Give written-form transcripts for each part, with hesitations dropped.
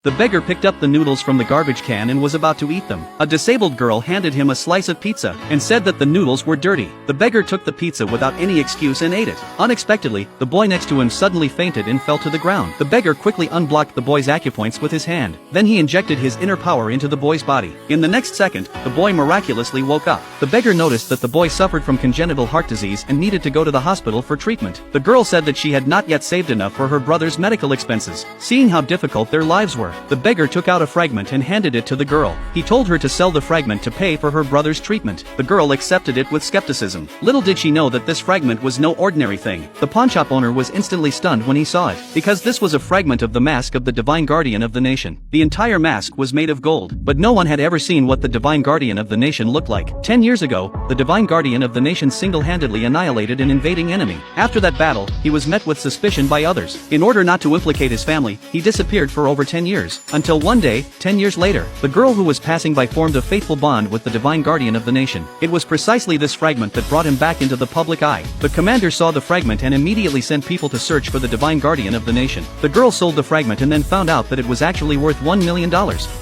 The beggar picked up the noodles from the garbage can and was about to eat them. A disabled girl handed him a slice of pizza and said that the noodles were dirty. The beggar took the pizza without any excuse and ate it. Unexpectedly, the boy next to him suddenly fainted and fell to the ground. The beggar quickly unblocked the boy's acupoints with his hand. Then he injected his inner power into the boy's body. In the next second, the boy miraculously woke up. The beggar noticed that the boy suffered from congenital heart disease and needed to go to the hospital for treatment. The girl said that she had not yet saved enough for her brother's medical expenses. Seeing how difficult their lives were, the beggar took out a fragment and handed it to the girl. He told her to sell the fragment to pay for her brother's treatment. The girl accepted it with skepticism. Little did she know that this fragment was no ordinary thing. The pawnshop owner was instantly stunned when he saw it, because this was a fragment of the mask of the divine guardian of the nation. The entire mask was made of gold, but no one had ever seen what the divine guardian of the nation looked like. 10 years ago, the divine guardian of the nation single-handedly annihilated an invading enemy. After that battle, he was met with suspicion by others. In order not to implicate his family, he disappeared for over 10 years. Until one day, 10 years later, the girl who was passing by formed a faithful bond with the divine guardian of the nation. It was precisely this fragment that brought him back into the public eye. The commander saw the fragment and immediately sent people to search for the divine guardian of the nation. The girl sold the fragment and then found out that it was actually worth $1 million.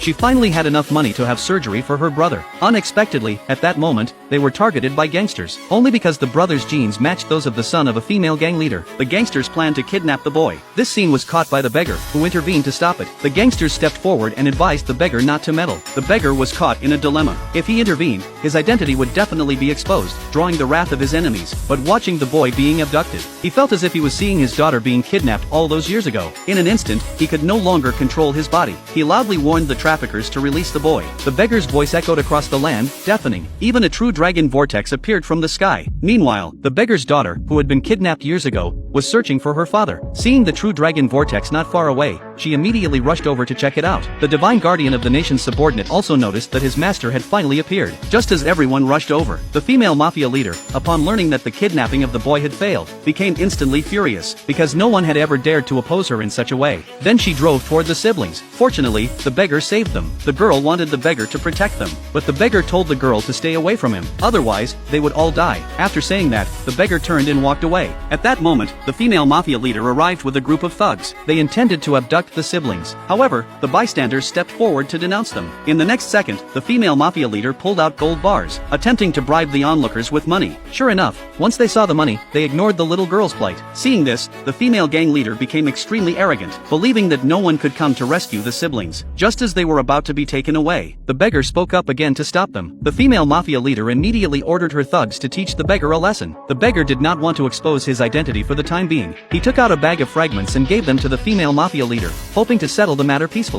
She finally had enough money to have surgery for her brother. Unexpectedly, at that moment, they were targeted by gangsters. Only because the brother's genes matched those of the son of a female gang leader. The gangsters planned to kidnap the boy. This scene was caught by the beggar, who intervened to stop it. The gangsters stepped forward and advised the beggar not to meddle. The beggar was caught in a dilemma. If he intervened, his identity would definitely be exposed, drawing the wrath of his enemies. But watching the boy being abducted, he felt as if he was seeing his daughter being kidnapped all those years ago. In an instant, he could no longer control his body. He loudly warned the traffickers to release the boy. The beggar's voice echoed across the land, deafening. Even a true dragon vortex appeared from the sky. Meanwhile, the beggar's daughter, who had been kidnapped years ago, was searching for her father. Seeing the true dragon vortex not far away, she immediately rushed over to check it out. The divine guardian of the nation's subordinate also noticed that his master had finally appeared. Just as everyone rushed over, the female mafia leader, upon learning that the kidnapping of the boy had failed, became instantly furious, because no one had ever dared to oppose her in such a way. Then she drove toward the siblings. Fortunately, the beggar saved them. The girl wanted the beggar to protect them, but the beggar told the girl to stay away from him, otherwise, they would all die. After saying that, the beggar turned and walked away. At that moment, the female mafia leader arrived with a group of thugs. They intended to abduct the siblings. However, the bystanders stepped forward to denounce them. In the next second, the female mafia leader pulled out gold bars, attempting to bribe the onlookers with money. Sure enough, once they saw the money, they ignored the little girl's plight. Seeing this, the female gang leader became extremely arrogant, believing that no one could come to rescue the siblings. Just as they were about to be taken away, the beggar spoke up again to stop them. The female mafia leader immediately ordered her thugs to teach the beggar a lesson. The beggar did not want to expose his identity for the time being. He took out a bag of fragments and gave them to the female mafia leader, hoping to settle the matter peacefully.